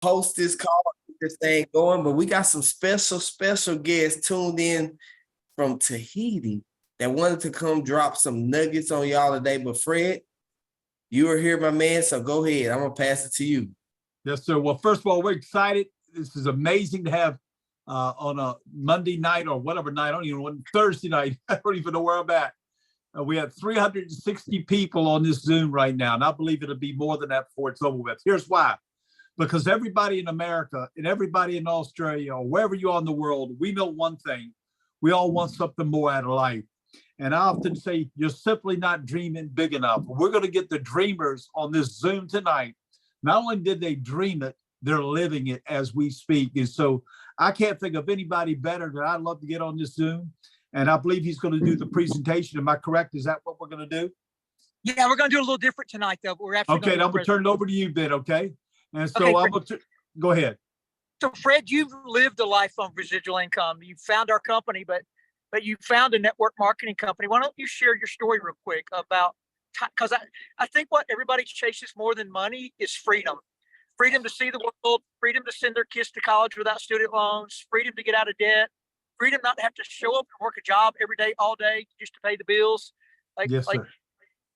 host this call, keep this thing going. But we got some special guests tuned in from Tahiti that wanted to come drop some nuggets on y'all today. But Fred, you are here, my man. So go ahead. I'm gonna pass it to you. Yes, sir. Well, first of all, we're excited. This is amazing to have on a Monday night or whatever night. I don't even know, Thursday night. I don't even know where I'm at. We have 360 people on this Zoom right now, and I believe it'll be more than that before it's over with. Here's why. Because everybody in America and everybody in Australia or wherever you are in the world, we know one thing. We all want something more out of life. And I often say, you're simply not dreaming big enough. We're going to get the dreamers on this Zoom tonight. Not only did they dream it, they're living it as we speak. And so I can't think of anybody better that I'd love to get on this Zoom. And I believe he's going to do the presentation. Am I correct? Is that what we're going to do? Yeah, we're going to do a little different tonight, though. But we're actually okay. I'm going to turn it over to you, Ben. Okay. And so okay, I'm going to go ahead. So Fred, you've lived a life on residual income. You found our company, but you found a network marketing company. Why don't you share your story real quick about, because I think what everybody chases more than money is freedom. Freedom to see the world, freedom to send their kids to college without student loans, freedom to get out of debt, freedom not to have to show up and work a job every day, all day, just to pay the bills. Yes, sir.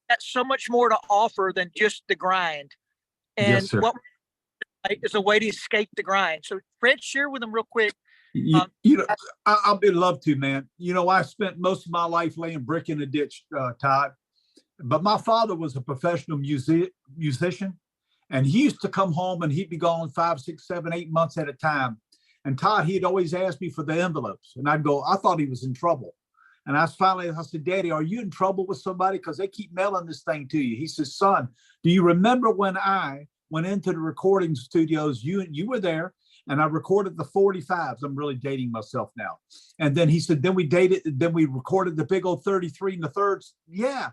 That's so much more to offer than just the grind. And yes, sir. What is a way to escape the grind. So Fred, share with them real quick. You know, I'll be love to, man. You know, I spent most of my life laying brick in the ditch, Todd. But my father was a professional musician, and he used to come home and he'd be gone 5, 6, 7, 8 months at a time. And Todd, he'd always ask me for the envelopes, and I'd go, I thought he was in trouble. And I said, Daddy, are you in trouble with somebody? Because they keep mailing this thing to you. He says, son, do you remember when I went into the recording studios? You were there, and I recorded the 45s. I'm really dating myself now. And then he said, then we recorded the big old 33 and the thirds. Yeah.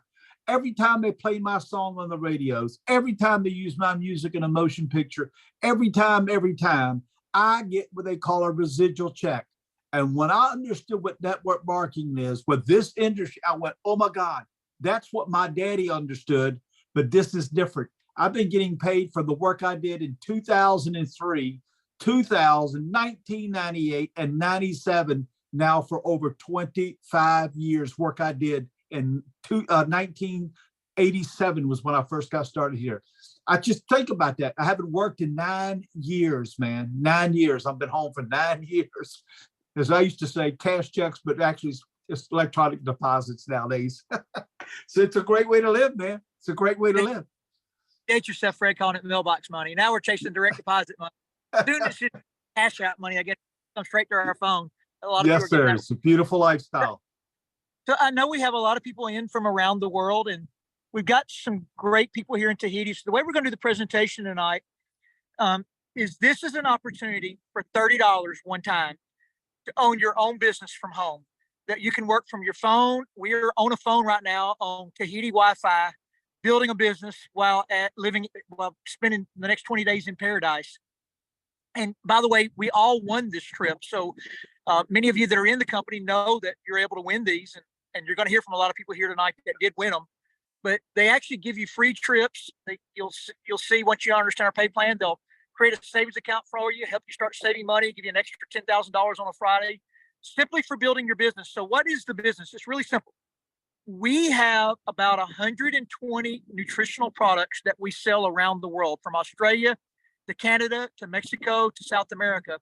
Every time they play my song on the radios, every time they use my music in a motion picture, every time, I get what they call a residual check. And when I understood what network marketing is, with this industry, I went, oh my God, that's what my daddy understood, but this is different. I've been getting paid for the work I did in 2003, 2000, 1998, and 97 now for over 25 years. Work I did in 1987 was when I first got started here. I just think about that. I haven't worked in 9 years, man. 9 years. I've been home for 9 years. As I used to say, cash checks, but actually it's electronic deposits nowadays. So it's a great way to live, man. It's a great way to live. Date yourself, Fred, calling it mailbox money. Now we're chasing direct deposit money. Doing this shit, cash out money, I guess, comes straight to our phone. Yes, sir. It's a beautiful lifestyle. So I know we have a lot of people in from around the world, and we've got some great people here in Tahiti. So the way we're going to do the presentation tonight is an opportunity for $30 one time to own your own business from home, that you can work from your phone. We're on a phone right now on Tahiti Wi-Fi, building a business while spending the next 20 days in paradise. And by the way, we all won this trip. So many of you that are in the company know that you're able to win these, and you're going to hear from a lot of people here tonight that did win them. But they actually give you free trips. You'll see once you understand our pay plan, they'll create a savings account for you, help you start saving money, give you an extra $10,000 on a Friday, simply for building your business. So what is the business? It's really simple. We have about 120 nutritional products that we sell around the world, from Australia to Canada to Mexico to South America.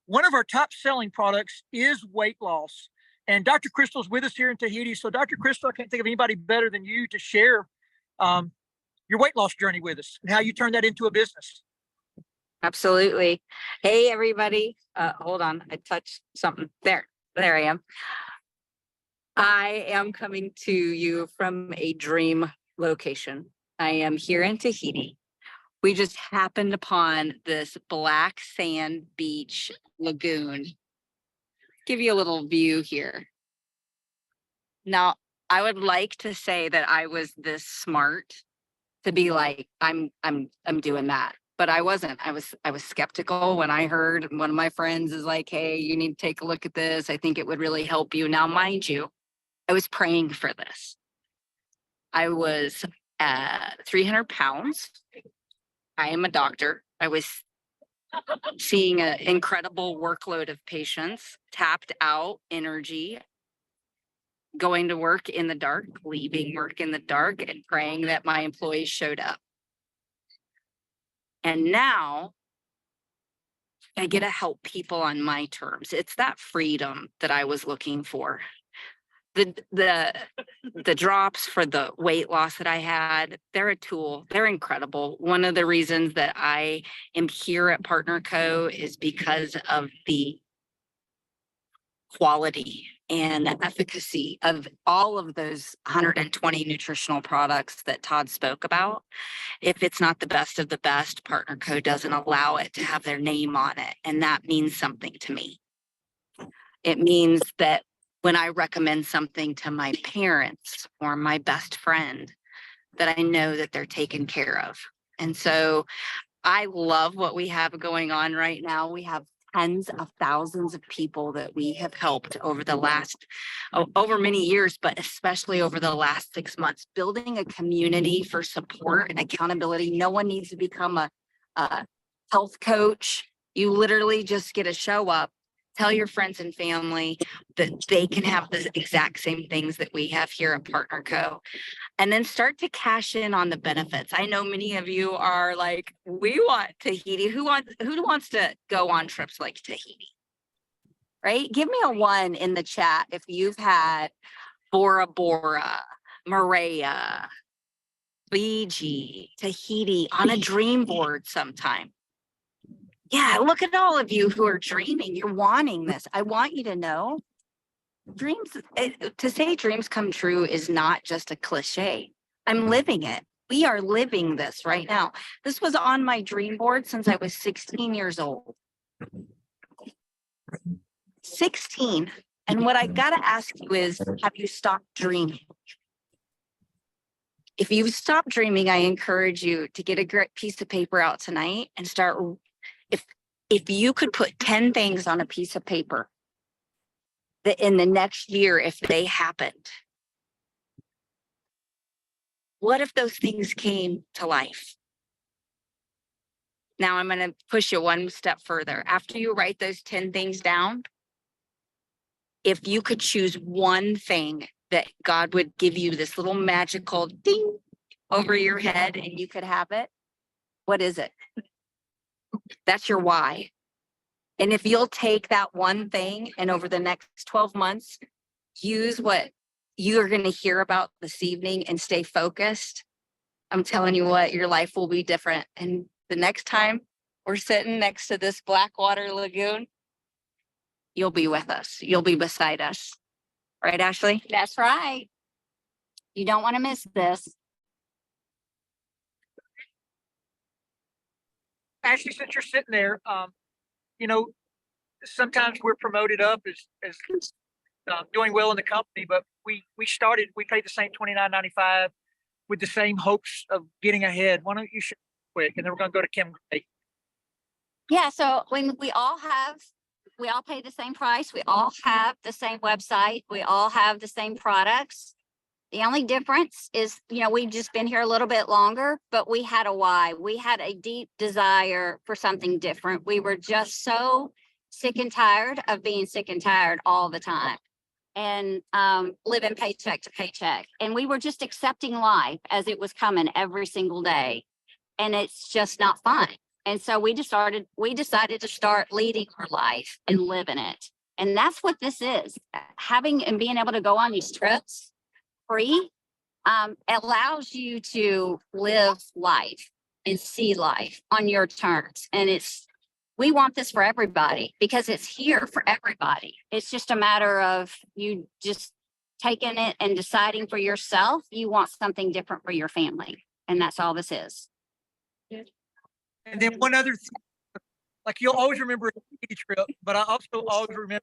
One of our top selling products is weight loss. And Dr. Crystal's with us here in Tahiti. So Dr. Crystal, I can't think of anybody better than you to share your weight loss journey with us and how you turned that into a business. Absolutely. Hey, everybody. Hold on. I touched something. There I am. I am coming to you from a dream location. I am here in Tahiti. We just happened upon this black sand beach lagoon. Give you a little view here. Now, I would like to say that I was this smart to be like, I'm doing that. But I wasn't. I was skeptical when I heard one of my friends is like, hey, you need to take a look at this. I think it would really help you. Now, mind you, I was praying for this. I was 300 pounds. I am a doctor. I was seeing an incredible workload of patients, tapped out energy, going to work in the dark, leaving work in the dark, and praying that my employees showed up. And now I get to help people on my terms. It's that freedom that I was looking for. The drops for the weight loss that I had, they're a tool. They're incredible. One of the reasons that I am here at Partner Co. is because of the quality and efficacy of all of those 120 nutritional products that Todd spoke about. If it's not the best of the best, Partner Co. doesn't allow it to have their name on it. And that means something to me. It means that when I recommend something to my parents or my best friend, that I know that they're taken care of. And so I love what we have going on right now. We have tens of thousands of people that we have helped over the last, over many years, but especially over the last 6 months, building a community for support and accountability. No one needs to become a health coach. You literally just get to show up, tell your friends and family that they can have the exact same things that we have here at Partner Co. And then start to cash in on the benefits. I know many of you are like, we want Tahiti. Who wants to go on trips like Tahiti? Right? Give me a 1 in the chat if you've had Bora Bora, Moorea, Fiji, Tahiti on a dream board sometime. Yeah, look at all of you who are dreaming. You're wanting this. I want you to know dreams, to say dreams come true is not just a cliche. I'm living it. We are living this right now. This was on my dream board since I was 16 years old. 16. And what I got to ask you is, have you stopped dreaming? If you've stopped dreaming, I encourage you to get a great piece of paper out tonight and start. If you could put 10 things on a piece of paper that in the next year, if they happened, what if those things came to life? Now I'm going to push you one step further. After you write those 10 things down, if you could choose one thing that God would give you this little magical ding over your head and you could have it, what is it? That's your why. And if you'll take that one thing and over the next 12 months, use what you are going to hear about this evening and stay focused, I'm telling you what, your life will be different. And the next time we're sitting next to this Blackwater Lagoon, you'll be with us. You'll be beside us. Right, Ashley? That's right. You don't want to miss this. Ashley, since you're sitting there, you know, sometimes we're promoted up as doing well in the company, but we paid the same $29.95 with the same hopes of getting ahead. Why don't you share quick, and then we're going to go to Kim Gray. Yeah, so when we all pay the same price. We all have the same website. We all have the same products. The only difference is, we've just been here a little bit longer, but we had a why. We had a deep desire for something different. We were just so sick and tired of being sick and tired all the time and living paycheck to paycheck. And we were just accepting life as it was coming every single day. And it's just not fun. And so we decided to start leading our life and living it. And that's what this is. Having and being able to go on these trips free allows you to live life and see life on your terms. And we want this for everybody because it's here for everybody. It's just a matter of you just taking it and deciding for yourself, you want something different for your family. And that's all this is. And then one other thing, like you'll always remember a Tahiti trip, but I also always remember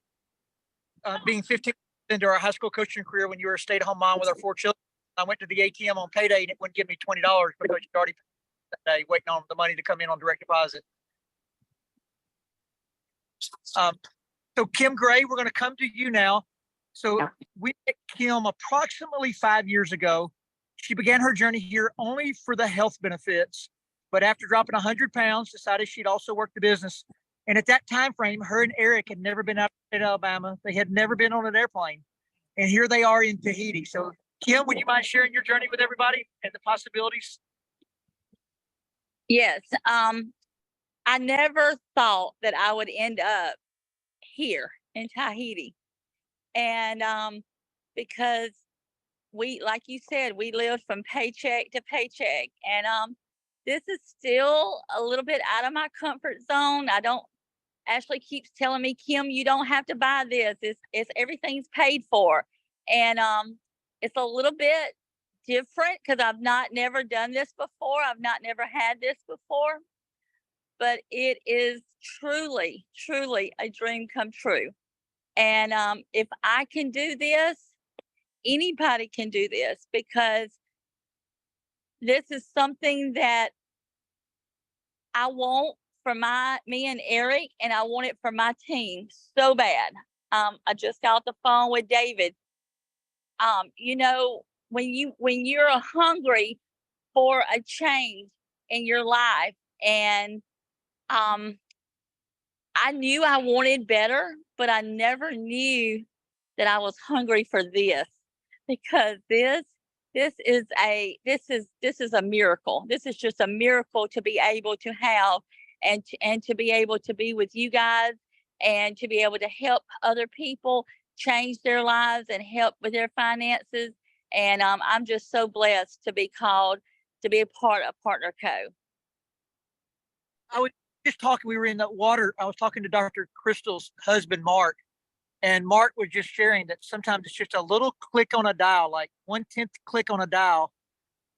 being 15 into our high school coaching career when you were a stay-at-home mom with our 4 children. I went to the ATM on payday and it wouldn't give me $20 because you'd already paid that day waiting on the money to come in on direct deposit. So Kim Gray, we're going to come to you now. So we met Kim approximately 5 years ago. She began her journey here only for the health benefits, but after dropping 100 pounds, decided she'd also work the business And at that time frame, her and Eric had never been out in Alabama. They had never been on an airplane. And here they are in Tahiti. So Kim, would you mind sharing your journey with everybody and the possibilities? Yes. I never thought that I would end up here in Tahiti. And because we, like you said, we lived from paycheck to paycheck. And this is still a little bit out of my comfort zone. Ashley keeps telling me, Kim, you don't have to buy this. It's everything's paid for. And it's a little bit different because I've never done this before. Never had this before. But it is truly, truly a dream come true. And if I can do this, anybody can do this, because this is something that I want for me and Eric, and I want it for my team so bad. I just got off the phone with David. You know, when you're hungry for a change in your life, and I knew I wanted better, but I never knew that I was hungry for this, because this is a miracle. This is just a miracle to be able to have, and to be able to be with you guys, and to be able to help other people change their lives and help with their finances. And I'm just so blessed to be called to be a part of Partner Co. I was just talking, we were in the water. I was talking to Dr. Crystal's husband, Mark, and Mark was just sharing that sometimes it's just a little click on a dial, like 1/10 click on a dial,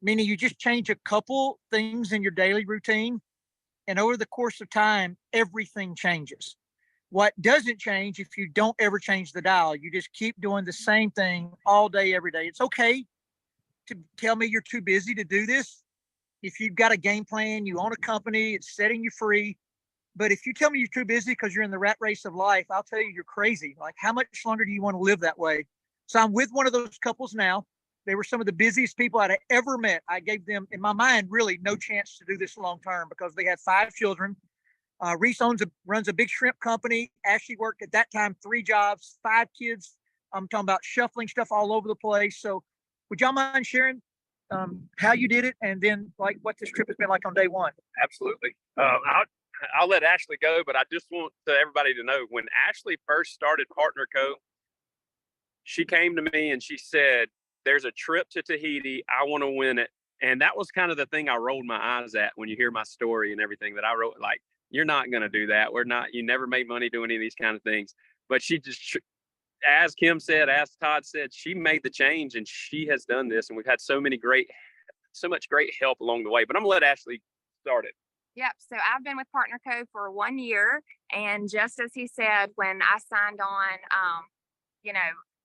meaning you just change a couple things in your daily routine. And over the course of time, everything changes. What doesn't change if you don't ever change the dial, you just keep doing the same thing all day, every day. It's okay to tell me you're too busy to do this. If you've got a game plan, you own a company, it's setting you free. But if you tell me you're too busy because you're in the rat race of life, I'll tell you you're crazy. Like, how much longer do you want to live that way? So I'm with one of those couples now. They were some of the busiest people I'd ever met. I gave them, in my mind, really no chance to do this long term because they had 5 children. Reese runs a big shrimp company. Ashley worked at that time 3 jobs, 5 kids. I'm talking about shuffling stuff all over the place. So would y'all mind sharing how you did it, and then like what this trip has been like on day one? Absolutely. I'll let Ashley go, but I just want everybody to know, when Ashley first started Partner Co., she came to me and she said, there's a trip to Tahiti. I want to win it. And that was kind of the thing I rolled my eyes at when you hear my story and everything that I wrote. Like, you're not going to do that. You never made money doing any of these kind of things. But she just, as Kim said, as Todd said, she made the change, and she has done this. And we've had so much great help along the way. But I'm going to let Ashley start it. Yep. So I've been with Partner Co. for 1 year. And just as he said, when I signed on,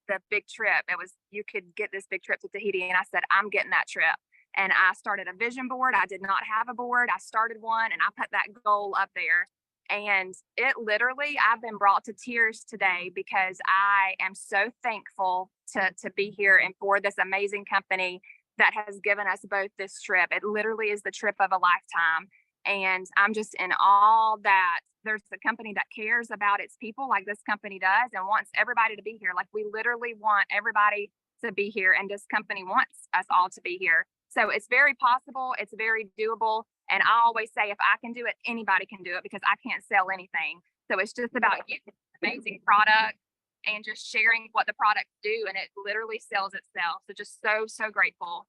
the big trip, you could get this big trip to Tahiti. And I said, I'm getting that trip. And I started a vision board. I did not have a board. I started one, and I put that goal up there. And it literally, I've been brought to tears today because I am so thankful to be here and for this amazing company that has given us both this trip. It literally is the trip of a lifetime. And I'm just in awe that there's a company that cares about its people like this company does, and wants everybody to be here. Like, we literally want everybody to be here, and this company wants us all to be here. So it's very possible. It's very doable. And I always say, if I can do it, anybody can do it, because I can't sell anything. So it's just about using amazing product and just sharing what the products do. And it literally sells itself. So just so grateful.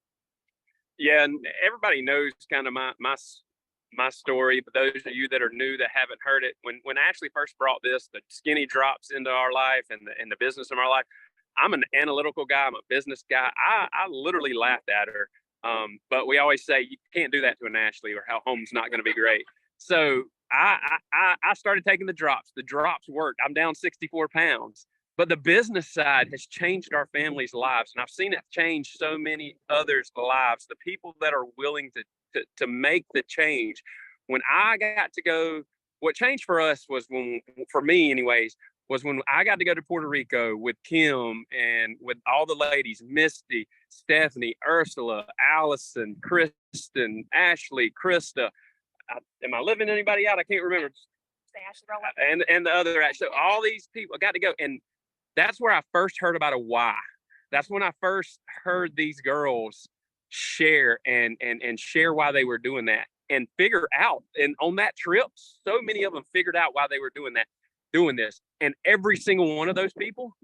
Yeah. And everybody knows kind of my story, but those of you that are new that haven't heard it, when Ashley first brought the skinny drops into our life and the business of our life, I'm an analytical guy. I'm a business guy. I literally laughed at her. But we always say you can't do that to an Ashley, or how home's not going to be great. So I started taking the drops. The drops worked. I'm down 64 pounds. But the business side has changed our family's lives, and I've seen it change so many others' lives. The people that are willing to make the change. When I got to go, what changed for us was for me anyways, was when I got to go to Puerto Rico with Kim and with all the ladies, Misty, Stephanie, Ursula, Allison, Kristen, Ashley, Krista. Am I leaving anybody out? I can't remember. Say Ashley, roll up. and the other. So all these people got to go, and that's where I first heard about a why. That's when I first heard these girls share and share why they were doing that and figure out. And on that trip, so many of them figured out why they were doing this. And every single one of those people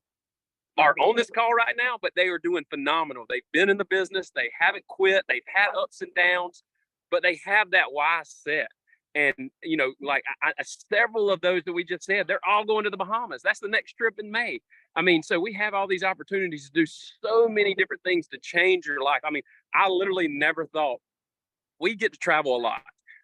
are on this call right now, but they are doing phenomenal. They've been in the business. They haven't quit. They've had ups and downs, but they have that why set. And, you know, like several of those that we just said, they're all going to the Bahamas. That's the next trip in May. I mean, so we have all these opportunities to do so many different things to change your life. I mean, I literally never thought we get to travel a lot.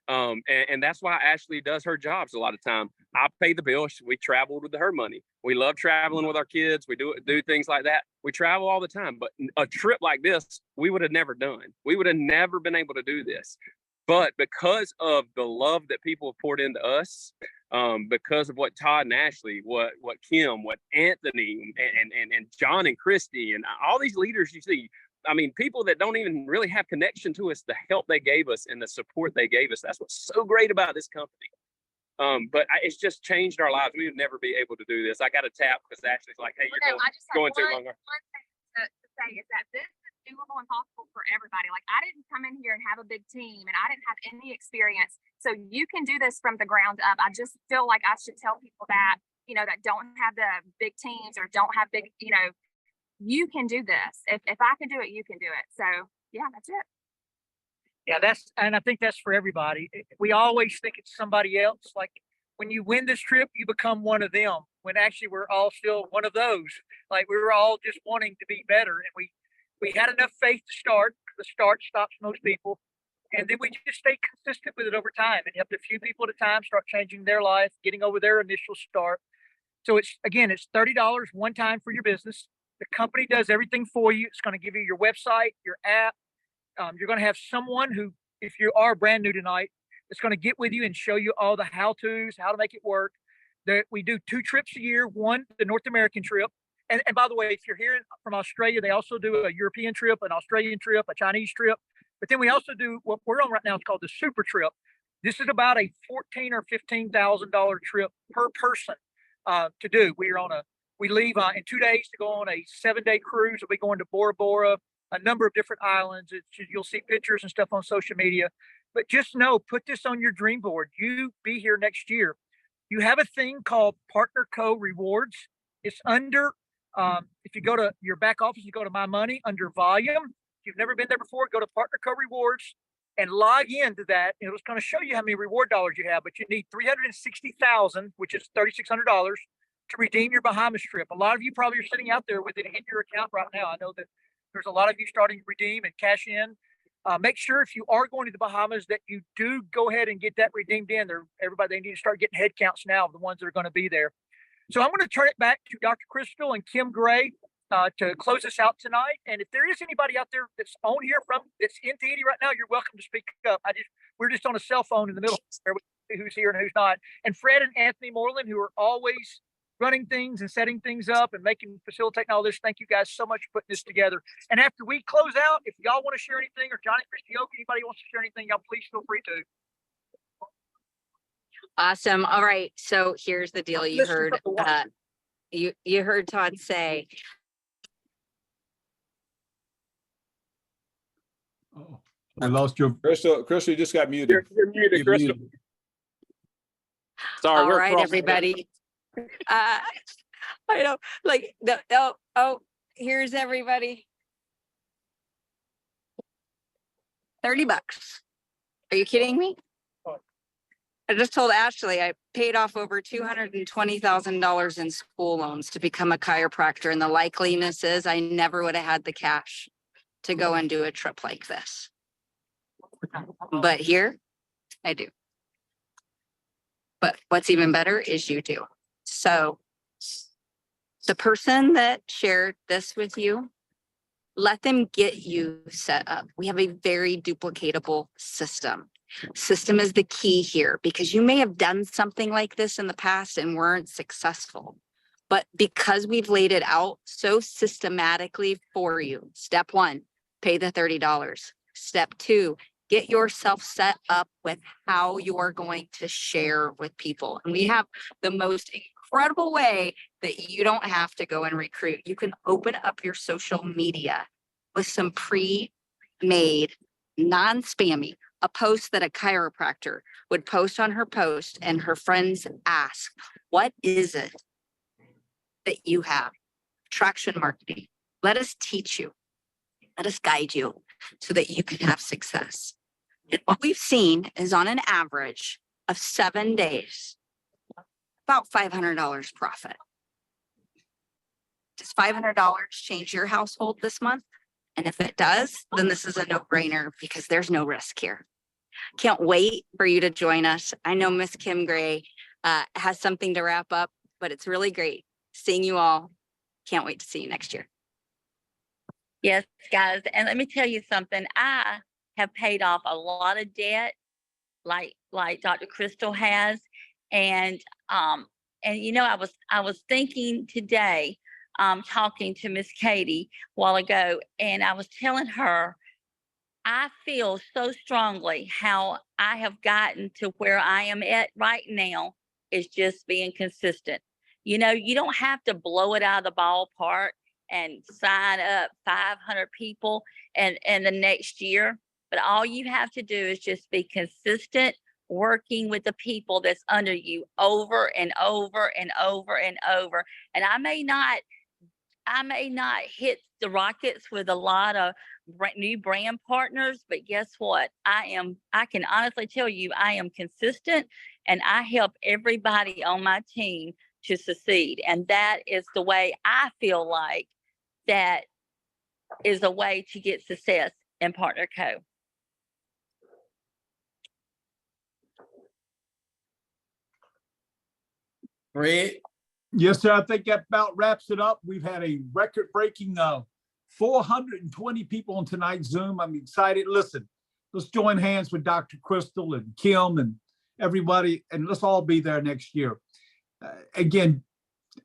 And that's why Ashley does her jobs a lot of time. I pay the bills. We traveled with her money. We love traveling with our kids. We do things like that. We travel all the time. But a trip like this, we would have never done. We would have never been able to do this. But because of the love that people have poured into us, because of what Todd and Ashley, what Kim, what Anthony, and John and Christy, and all these leaders you see, I mean, people that don't even really have connection to us, the help they gave us and the support they gave us. That's what's so great about this company. But it's just changed our lives. We would never be able to do this. I got a tap because Ashley's like, hey, you're going too long. One thing to say is that this is doable and possible for everybody. Like, I didn't come in here and have a big team, and I didn't have any experience. So you can do this from the ground up. I just feel like I should tell people that, you know, that don't have the big teams or don't have big, you know, you can do this. If I can do it, you can do it. So yeah, that's it. Yeah, and I think that's for everybody. We always think it's somebody else. Like when you win this trip, you become one of them, when actually we're all still one of those. Like we were all just wanting to be better. And we had enough faith to start. The start stops most people. And then we just stay consistent with it over time and helped a few people at a time start changing their life, getting over their initial start. So it's $30 one time for your business. The company does everything for you. It's going to give you your website, your app. You're going to have someone who, if you are brand new tonight, it's going to get with you and show you all the how-tos, how to make it work. We do 2 trips a year. One, the North American trip. And by the way, if you're here from Australia, they also do a European trip, an Australian trip, a Chinese trip. But then we also do what we're on right now. It's called the Super Trip. This is about a $14,000 or $15,000 trip per person to do. We leave in 2 days to go on a 7-day cruise. We'll be going to Bora Bora, a number of different islands. You'll see pictures and stuff on social media. But just know, put this on your dream board. You be here next year. You have a thing called Partner Co. Rewards. It's under, if you go to your back office, you go to My Money under volume. If you've never been there before, go to Partner Co. Rewards and log into that. It's going to show you how many reward dollars you have, but you need 360,000, which is $3,600. To redeem your Bahamas trip. A lot of you probably are sitting out there with it in your account right now. I know that there's a lot of you starting to redeem and cash in. Make sure if you are going to the Bahamas that you do go ahead and get that redeemed in. They need to start getting head counts now of the ones that are going to be there. So I'm going to turn it back to Dr. Crystal and Kim Gray to close us out tonight. And if there is anybody out there that's on here that's in Tahiti right now, you're welcome to speak up. We're just on a cell phone in the middle where we see who's here and who's not. And Fred and Anthony Moreland, who are always running things and setting things up and facilitating all this. Thank you guys so much for putting this together. And after we close out, if y'all want to share anything, or Johnny, Christy, Oak, anybody wants to share anything, y'all please feel free to. Awesome. All right. So here's the deal. You heard, you heard Todd say, Oh, I lost your. Crystal, you just got muted. You're muted, Crystal. Sorry. all right, everybody. I know, like, here's everybody. $30. Are you kidding me? I just told Ashley I paid off over $220,000 in school loans to become a chiropractor, and the likeliness is I never would have had the cash to go and do a trip like this. But here, I do. But what's even better is you do. So the person that shared this with you, let them get you set up. We have a very duplicatable system. System is the key here, because you may have done something like this in the past and weren't successful. But because we've laid it out so systematically for you, step 1, pay the $30. Step 2, get yourself set up with how you are going to share with people. And we have the most incredible way that you don't have to go and recruit. You can open up your social media with some pre-made, non-spammy, a post that a chiropractor would post on her post, and her friends ask, what is it that you have? Traction marketing. Let us teach you. Let us guide you so that you can have success. And what we've seen is on an average of 7 days, about $500 profit. Does $500 change your household this month? And if it does, then this is a no-brainer because there's no risk here. Can't wait for you to join us. I know Miss Kim Gray has something to wrap up, but it's really great seeing you all. Can't wait to see you next year. Yes, guys, and let me tell you something. I have paid off a lot of debt, like Dr. Crystal has, and you know, I was thinking today, talking to Miss Katie a while ago, and I was telling her, I feel so strongly how I have gotten to where I am at right now is just being consistent. You know, you don't have to blow it out of the ballpark and sign up 500 people and the next year. But all you have to do is just be consistent, working with the people that's under you over and over and over and over. And I may not hit the rockets with a lot of new brand partners, but guess what? I can honestly tell you, I am consistent and I help everybody on my team to succeed. And that is the way I feel like that is a way to get success in Partner Co. Fred? Yes, sir. I think that about wraps it up. We've had a record-breaking 420 people on tonight's Zoom. I'm excited. Listen, let's join hands with Dr. Crystal and Kim and everybody, and let's all be there next year. Again,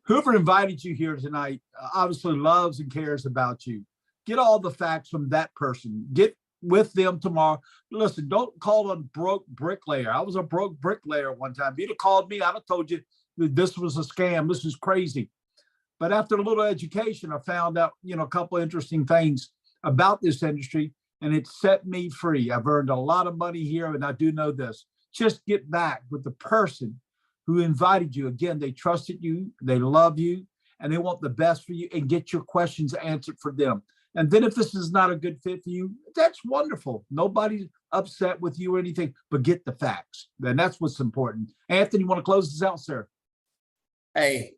whoever invited you here tonight obviously loves and cares about you. Get all the facts from that person. Get with them tomorrow. Listen, don't call a broke bricklayer. I was a broke bricklayer one time. If you'd have called me, I'd have told you that this was a scam. This is crazy. But after a little education, I found out, a couple of interesting things about this industry, and it set me free. I've earned a lot of money here, and I do know this. Just get back with the person who invited you. Again, they trusted you, they love you, and they want the best for you, and get your questions answered for them. And then if this is not a good fit for you, that's wonderful. Nobody's upset with you or anything, but get the facts. And that's what's important. Anthony, you want to close this out, sir? Hey,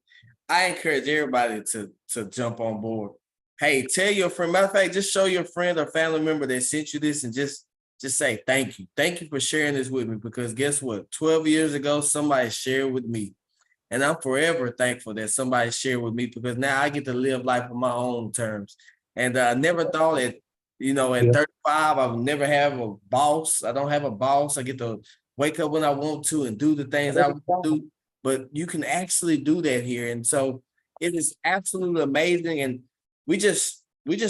I encourage everybody to jump on board. Hey, tell your friend, matter of fact, just show your friend or family member that sent you this and just say thank you. Thank you for sharing this with me, because guess what? 12 years ago, somebody shared with me. And I'm forever thankful that somebody shared with me, because now I get to live life on my own terms. And I never thought that, at 35, I would never have a boss. I don't have a boss. I get to wake up when I want to and do the things I want to do. But you can actually do that here. And so it is absolutely amazing. And we just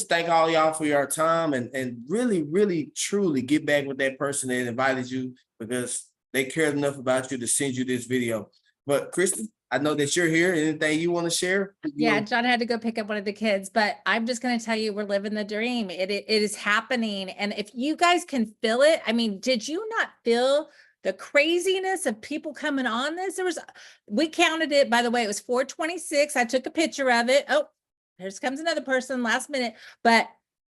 thank all y'all for your time, and really, really, truly get back with that person that invited you, because they cared enough about you to send you this video. But Kristen, I know that you're here. Anything you want to share? Yeah, John had to go pick up one of the kids, but I'm just going to tell you, we're living the dream. It is happening. And if you guys can feel it, I mean, did you not feel the craziness of people coming on this? We counted it, by the way, it was 426. I took a picture of it. Oh, here comes another person last minute, but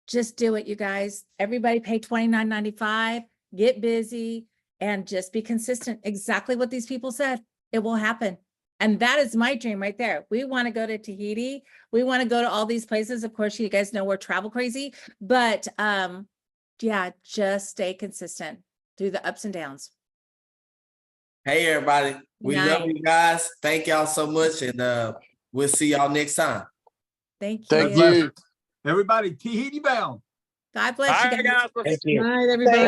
just do it, you guys. Everybody pay $29.95, get busy, and just be consistent. Exactly what these people said. It will happen. And that is my dream right there. We want to go to Tahiti. We want to go to all these places. Of course, you guys know we're travel crazy, but yeah, just stay consistent through the ups and downs. Hey, everybody. We love you guys. Thank y'all so much. And we'll see y'all next time. Thank you. Thank you. Everybody, Tahiti bound. God bless you All right, guys. guys. Thank you. Good night, everybody.